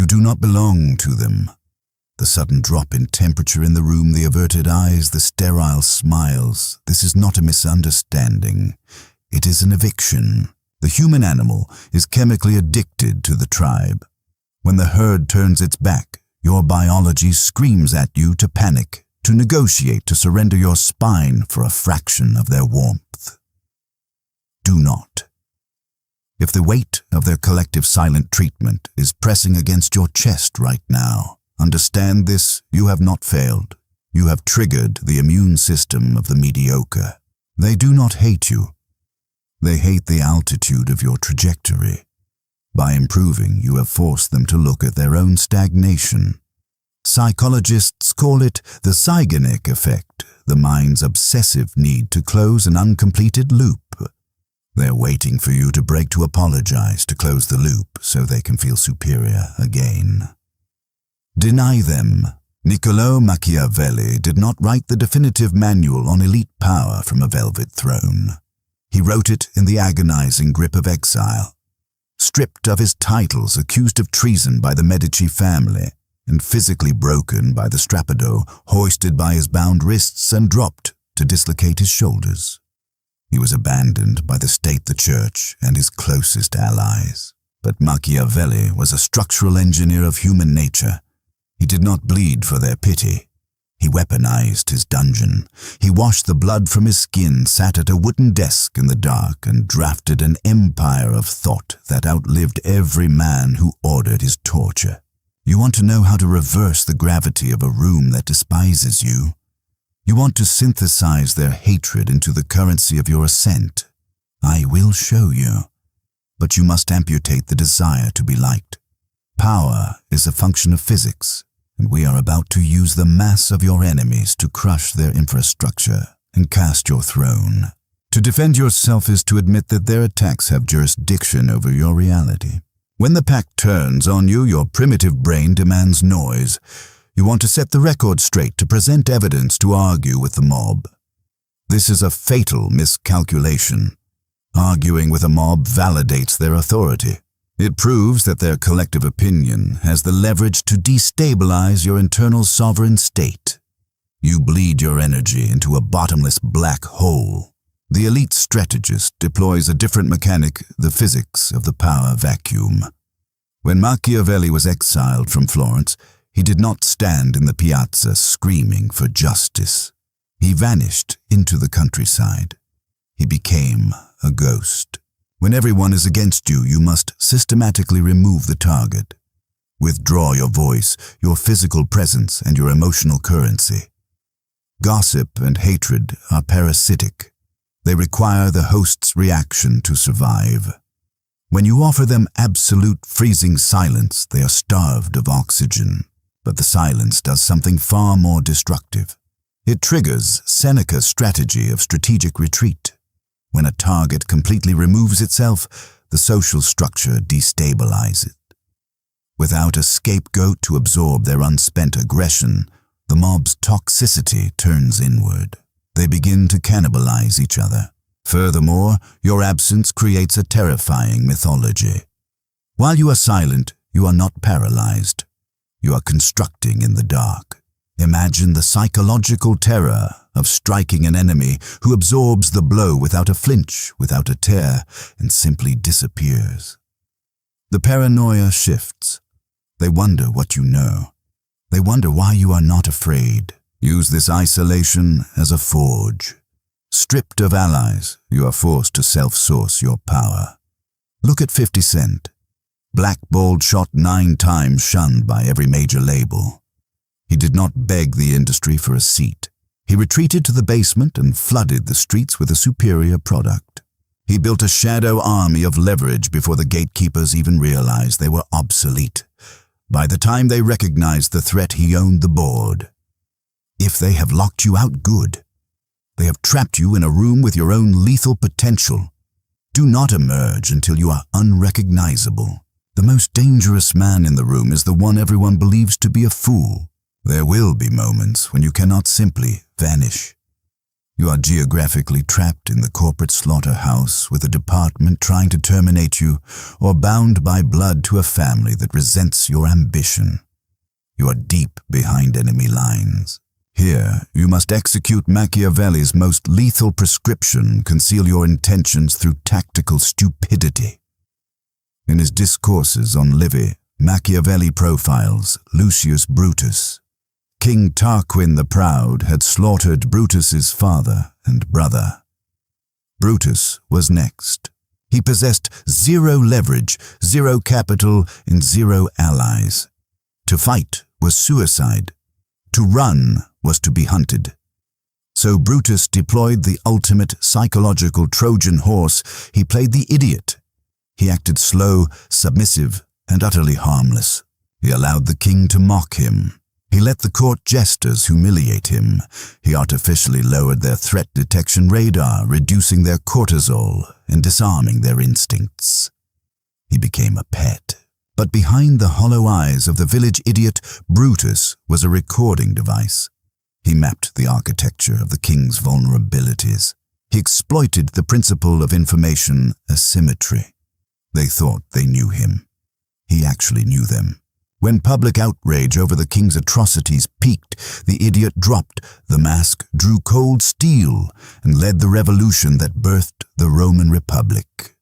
do not belong to them. The sudden drop in temperature in the room, the averted eyes, the sterile smiles. This is not a misunderstanding. It is an eviction. The human animal is chemically addicted to the tribe. When the herd turns its back, your biology screams at you to panic, to negotiate, to surrender your spine for a fraction of their warmth. Do not. If the weight of their collective silent treatment is pressing against your chest right now, understand this: you have not failed. You have triggered the immune system of the mediocre. They do not hate you. They hate the altitude of your trajectory. By improving, you have forced them to look at their own stagnation. Psychologists call it the Zeigarnik effect, the mind's obsessive need to close an uncompleted loop. They're waiting for you to break, to apologize, to close the loop so they can feel superior again. Deny them. Niccolò Machiavelli did not write the definitive manual on elite power from a velvet throne. He wrote it in the agonizing grip of exile. Stripped of his titles, accused of treason by the Medici family, and physically broken by the strappado, hoisted by his bound wrists and dropped to dislocate his shoulders. He was abandoned by the state, the church, and his closest allies. But Machiavelli was a structural engineer of human nature. He did not bleed for their pity. He weaponized his dungeon. He washed the blood from his skin, sat at a wooden desk in the dark, and drafted an empire of thought that outlived every man who ordered his torture. You want to know how to reverse the gravity of a room that despises you? You want to synthesize their hatred into the currency of your ascent? I will show you. But you must amputate the desire to be liked. Power is a function of physics, and we are about to use the mass of your enemies to crush their infrastructure and cast your throne. To defend yourself is to admit that their attacks have jurisdiction over your reality. When the pack turns on you, your primitive brain demands noise. You want to set the record straight, to present evidence, to argue with the mob. This is a fatal miscalculation. Arguing with a mob validates their authority. It proves that their collective opinion has the leverage to destabilize your internal sovereign state. You bleed your energy into a bottomless black hole. The elite strategist deploys a different mechanic, the physics of the power vacuum. When Machiavelli was exiled from Florence, he did not stand in the piazza screaming for justice. He vanished into the countryside. He became a ghost. When everyone is against you, you must systematically remove the target. Withdraw your voice, your physical presence, and your emotional currency. Gossip and hatred are parasitic. They require the host's reaction to survive. When you offer them absolute freezing silence, they are starved of oxygen. But the silence does something far more destructive. It triggers Seneca's strategy of strategic retreat. When a target completely removes itself, the social structure destabilizes. Without a scapegoat to absorb their unspent aggression, the mob's toxicity turns inward. They begin to cannibalize each other. Furthermore, your absence creates a terrifying mythology. While you are silent, you are not paralyzed. You are constructing in the dark. Imagine the psychological terror of striking an enemy who absorbs the blow without a flinch, without a tear, and simply disappears. The paranoia shifts. They wonder what you know. They wonder why you are not afraid. Use this isolation as a forge. Stripped of allies, you are forced to self-source your power. Look at 50 Cent. Blackballed, shot 9 times, shunned by every major label. He did not beg the industry for a seat. He retreated to the basement and flooded the streets with a superior product. He built a shadow army of leverage before the gatekeepers even realized they were obsolete. By the time they recognized the threat, he owned the board. If they have locked you out, good. They have trapped you in a room with your own lethal potential. Do not emerge until you are unrecognizable. The most dangerous man in the room is the one everyone believes to be a fool. There will be moments when you cannot simply vanish. You are geographically trapped in the corporate slaughterhouse with a department trying to terminate you, or bound by blood to a family that resents your ambition. You are deep behind enemy lines. Here, you must execute Machiavelli's most lethal prescription, conceal your intentions through tactical stupidity. In his discourses on Livy, Machiavelli profiles Lucius Brutus. King Tarquin the Proud had slaughtered Brutus's father and brother. Brutus was next. He possessed zero leverage, zero capital, and zero allies. To fight was suicide. To run was to be hunted. So Brutus deployed the ultimate psychological Trojan horse. He played the idiot. He acted slow, submissive, and utterly harmless. He allowed the king to mock him. He let the court jesters humiliate him. He artificially lowered their threat detection radar, reducing their cortisol and disarming their instincts. He became a pet. But behind the hollow eyes of the village idiot, Brutus was a recording device. He mapped the architecture of the king's vulnerabilities. He exploited the principle of information asymmetry. They thought they knew him. He actually knew them. When public outrage over the king's atrocities peaked, the idiot dropped the mask, drew cold steel, and led the revolution that birthed the Roman Republic.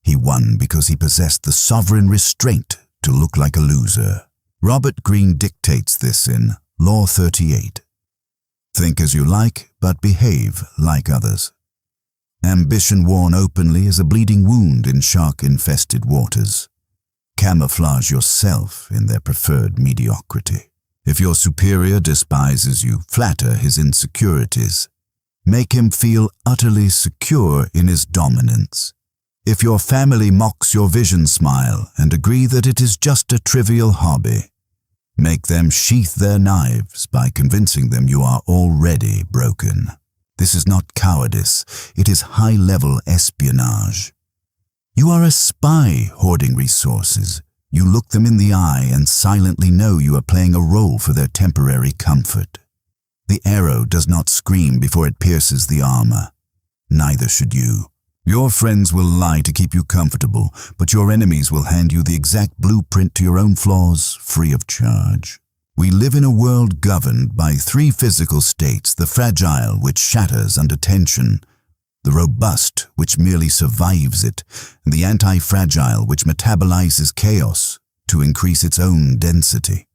He won because he possessed the sovereign restraint to look like a loser. Robert Greene dictates this in Law 38. Think as you like, but behave like others. Ambition worn openly is a bleeding wound in shark-infested waters. Camouflage yourself in their preferred mediocrity. If your superior despises you, flatter his insecurities. Make him feel utterly secure in his dominance. If your family mocks your vision, smile and agree that it is just a trivial hobby. Make them sheath their knives by convincing them you are already broken. This is not cowardice, it is high-level espionage. You are a spy hoarding resources. You look them in the eye and silently know you are playing a role for their temporary comfort. The arrow does not scream before it pierces the armor. Neither should you. Your friends will lie to keep you comfortable, but your enemies will hand you the exact blueprint to your own flaws free of charge. We live in a world governed by three physical states: the fragile, which shatters under tension, the robust, which merely survives it, and the antifragile, which metabolizes chaos to increase its own density.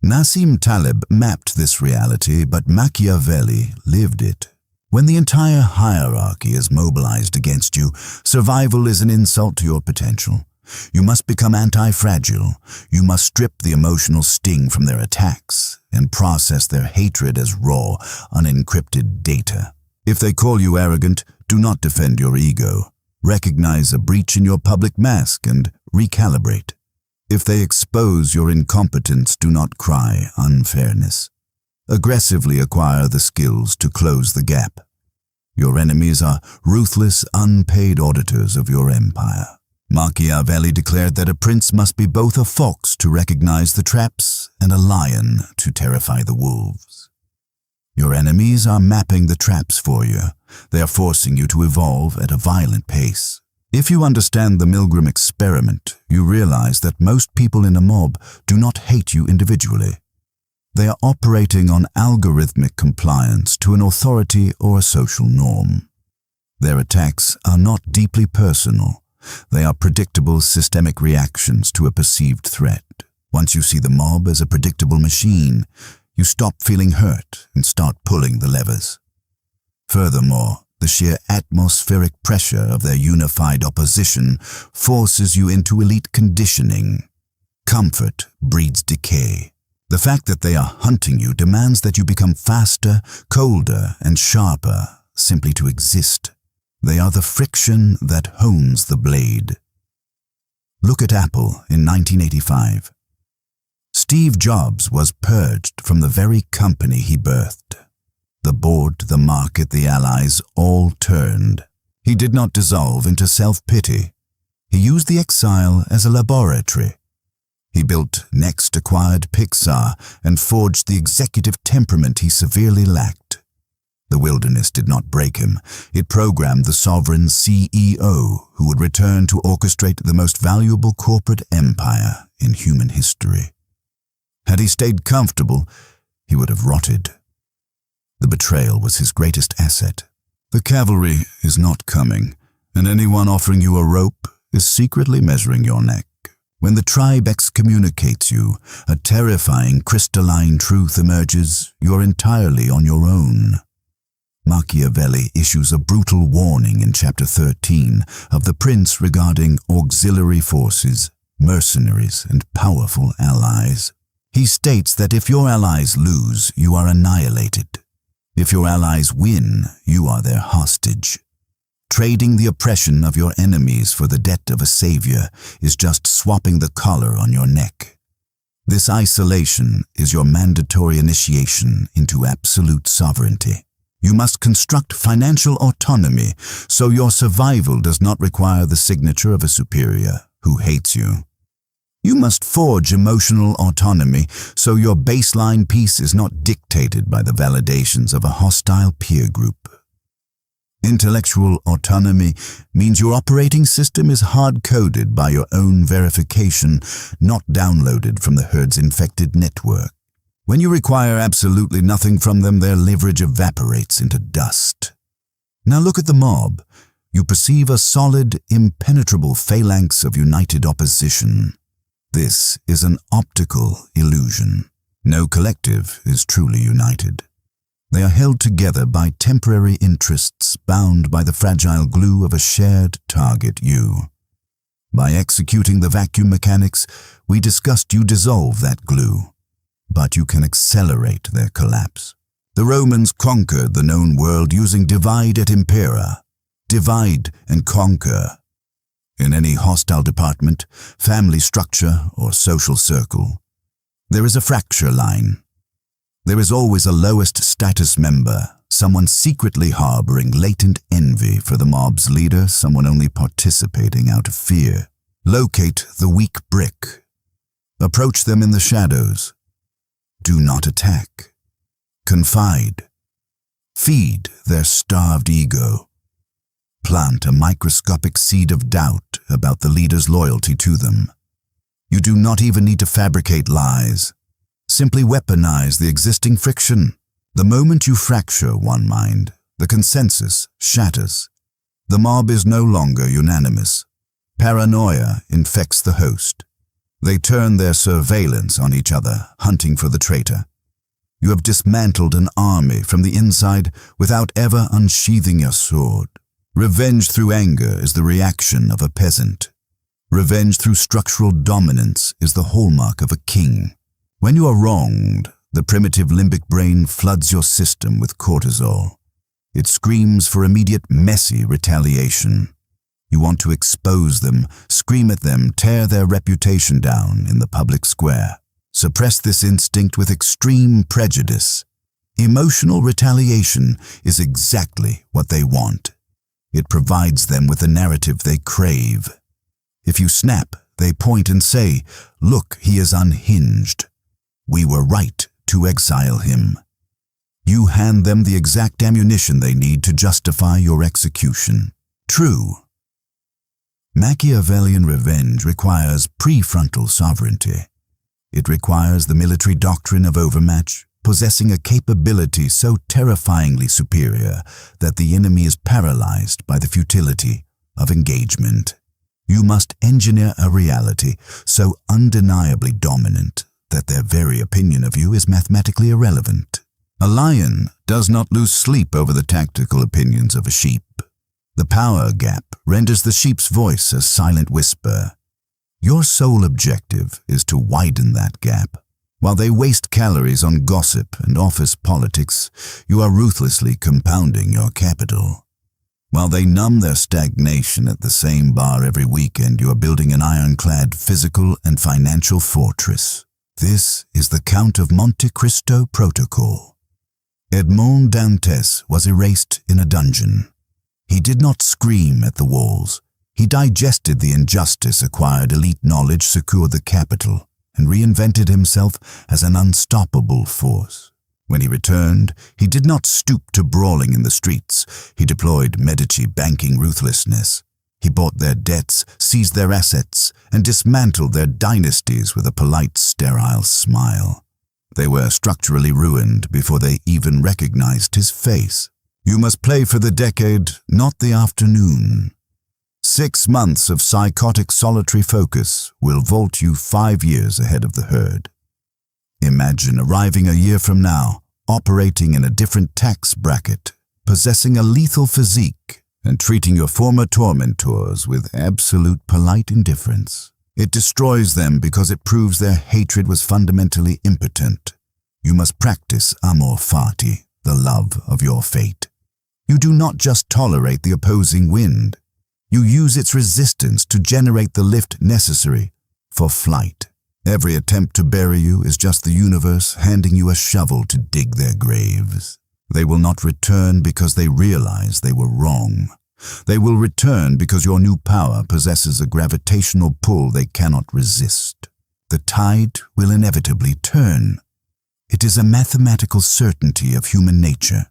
Nassim Taleb mapped this reality, but Machiavelli lived it. When the entire hierarchy is mobilized against you, survival is an insult to your potential. You must become anti-fragile. You must strip the emotional sting from their attacks and process their hatred as raw, unencrypted data. If they call you arrogant, do not defend your ego. Recognize a breach in your public mask and recalibrate. If they expose your incompetence, do not cry unfairness. Aggressively acquire the skills to close the gap. Your enemies are ruthless, unpaid auditors of your empire. Machiavelli declared that a prince must be both a fox to recognize the traps and a lion to terrify the wolves. Your enemies are mapping the traps for you. They are forcing you to evolve at a violent pace. If you understand the Milgram experiment, you realize that most people in a mob do not hate you individually. They are operating on algorithmic compliance to an authority or a social norm. Their attacks are not deeply personal. They are predictable systemic reactions to a perceived threat. Once you see the mob as a predictable machine, you stop feeling hurt and start pulling the levers. Furthermore, the sheer atmospheric pressure of their unified opposition forces you into elite conditioning. Comfort breeds decay. The fact that they are hunting you demands that you become faster, colder, and sharper simply to exist. They are the friction that hones the blade. Look at Apple in 1985. Steve Jobs was purged from the very company he birthed. The board, the market, the allies all turned. He did not dissolve into self-pity. He used the exile as a laboratory. He built Next acquired Pixar and forged the executive temperament he severely lacked. The wilderness did not break him. It programmed the sovereign CEO who would return to orchestrate the most valuable corporate empire in human history. Had he stayed comfortable, he would have rotted. The betrayal was his greatest asset. The cavalry is not coming, and anyone offering you a rope is secretly measuring your neck. When the tribe excommunicates you, a terrifying crystalline truth emerges. You're entirely on your own. Machiavelli issues a brutal warning in chapter 13 of the prince regarding auxiliary forces, mercenaries, and powerful allies. He states that if your allies lose, you are annihilated. If your allies win, you are their hostage. Trading the oppression of your enemies for the debt of a savior is just swapping the collar on your neck. This isolation is your mandatory initiation into absolute sovereignty. You must construct financial autonomy so your survival does not require the signature of a superior who hates you. You must forge emotional autonomy so your baseline peace is not dictated by the validations of a hostile peer group. Intellectual autonomy means your operating system is hard-coded by your own verification, not downloaded from the herd's infected network. When you require absolutely nothing from them, their leverage evaporates into dust. Now look at the mob. You perceive a solid, impenetrable phalanx of united opposition. This is an optical illusion. No collective is truly united. They are held together by temporary interests bound by the fragile glue of a shared target, you. By executing the vacuum mechanics, we discussed you dissolve that glue, but you can accelerate their collapse. The Romans conquered the known world using divide et impera, divide and conquer. In any hostile department, family structure, or social circle, there is a fracture line. There is always a lowest status member, someone secretly harboring latent envy for the mob's leader, someone only participating out of fear. Locate the weak brick. Approach them in the shadows. Do not attack. Confide. Feed their starved ego. Plant a microscopic seed of doubt about the leader's loyalty to them. You do not even need to fabricate lies. Simply weaponize the existing friction. The moment you fracture one mind, the consensus shatters. The mob is no longer unanimous. Paranoia infects the host. They turn their surveillance on each other, hunting for the traitor. You have dismantled an army from the inside without ever unsheathing your sword. Revenge through anger is the reaction of a peasant. Revenge through structural dominance is the hallmark of a king. When you are wronged, the primitive limbic brain floods your system with cortisol. It screams for immediate, messy retaliation. You want to expose them, scream at them, tear their reputation down in the public square. Suppress this instinct with extreme prejudice. Emotional retaliation is exactly what they want. It provides them with the narrative they crave. If you snap, they point and say, "Look, he is unhinged. We were right to exile him." You hand them the exact ammunition they need to justify your execution. True. Machiavellian revenge requires prefrontal sovereignty. It requires the military doctrine of overmatch, possessing a capability so terrifyingly superior that the enemy is paralyzed by the futility of engagement. You must engineer a reality so undeniably dominant that their very opinion of you is mathematically irrelevant. A lion does not lose sleep over the tactical opinions of a sheep. The power gap renders the sheep's voice a silent whisper. Your sole objective is to widen that gap. While they waste calories on gossip and office politics, you are ruthlessly compounding your capital. While they numb their stagnation at the same bar every weekend, you are building an ironclad physical and financial fortress. This is the Count of Monte Cristo protocol. Edmond Dantes was erased in a dungeon. He did not scream at the walls. He digested the injustice, acquired elite knowledge, secured the capital, and reinvented himself as an unstoppable force. When he returned, he did not stoop to brawling in the streets. He deployed Medici banking ruthlessness. He bought their debts, seized their assets, and dismantled their dynasties with a polite, sterile smile. They were structurally ruined before they even recognized his face. You must play for the decade, not the afternoon. 6 months of psychotic solitary focus will vault you 5 years ahead of the herd. Imagine arriving a year from now, operating in a different tax bracket, possessing a lethal physique, and treating your former tormentors with absolute polite indifference. It destroys them because it proves their hatred was fundamentally impotent. You must practice amor fati, the love of your fate. You do not just tolerate the opposing wind. You use its resistance to generate the lift necessary for flight. Every attempt to bury you is just the universe handing you a shovel to dig their graves. They will not return because they realize they were wrong. They will return because your new power possesses a gravitational pull they cannot resist. The tide will inevitably turn. It is a mathematical certainty of human nature.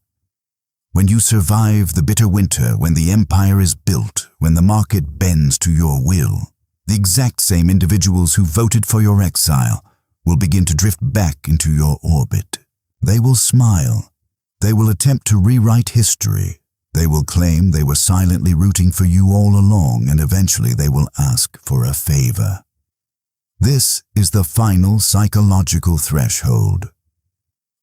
When you survive the bitter winter, when the empire is built, when the market bends to your will, the exact same individuals who voted for your exile will begin to drift back into your orbit. They will smile. They will attempt to rewrite history. They will claim they were silently rooting for you all along, and eventually they will ask for a favor. This is the final psychological threshold.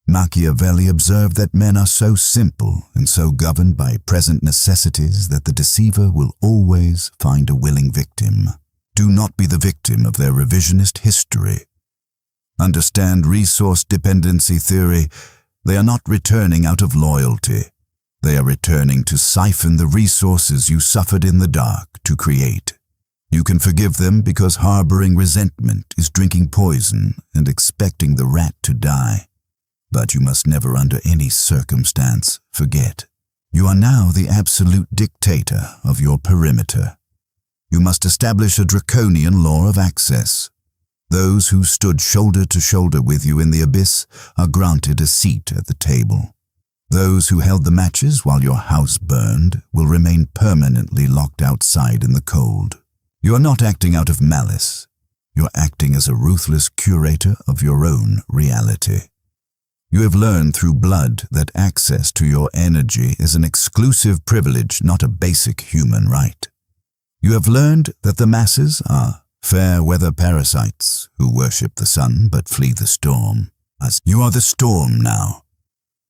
Machiavelli observed that men are so simple and so governed by present necessities that the deceiver will always find a willing victim. Do not be the victim of their revisionist history. Understand resource dependency theory. They are not returning out of loyalty. They are returning to siphon the resources you suffered in the dark to create. You can forgive them because harboring resentment is drinking poison and expecting the rat to die. But you must never under any circumstance forget. You are now the absolute dictator of your perimeter. You must establish a draconian law of access. Those who stood shoulder to shoulder with you in the abyss are granted a seat at the table. Those who held the matches while your house burned will remain permanently locked outside in the cold. You are not acting out of malice. You are acting as a ruthless curator of your own reality. You have learned through blood that access to your energy is an exclusive privilege, not a basic human right. You have learned that the masses are fair-weather parasites who worship the sun but flee the storm. As you are the storm now.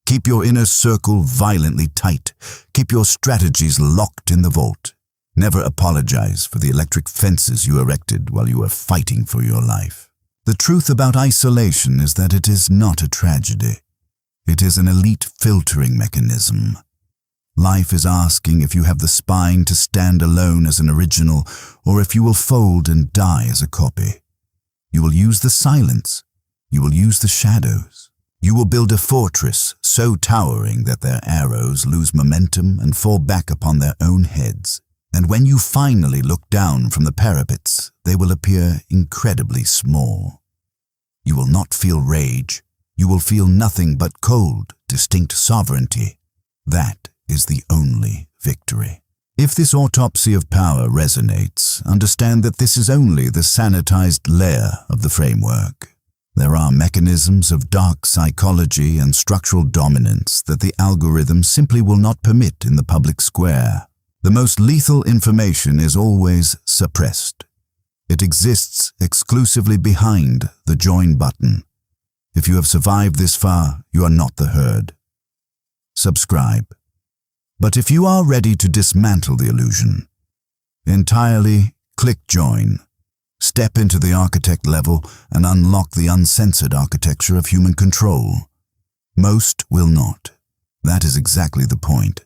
Keep your inner circle violently tight. Keep your strategies locked in the vault. Never apologize for the electric fences you erected while you were fighting for your life. The truth about isolation is that it is not a tragedy. It is an elite filtering mechanism. Life is asking if you have the spine to stand alone as an original, or if you will fold and die as a copy. You will use the silence. You will use the shadows. You will build a fortress so towering that their arrows lose momentum and fall back upon their own heads. And when you finally look down from the parapets, they will appear incredibly small. You will not feel rage. You will feel nothing but cold, distinct sovereignty. That is the only victory. If this autopsy of power resonates, understand that this is only the sanitized layer of the framework. There are mechanisms of dark psychology and structural dominance that the algorithm simply will not permit in the public square. The most lethal information is always suppressed. It exists exclusively behind the join button. If you have survived this far, you are not the herd. Subscribe. But if you are ready to dismantle the illusion, entirely click join. Step into the architect level and unlock the uncensored architecture of human control. Most will not. That is exactly the point.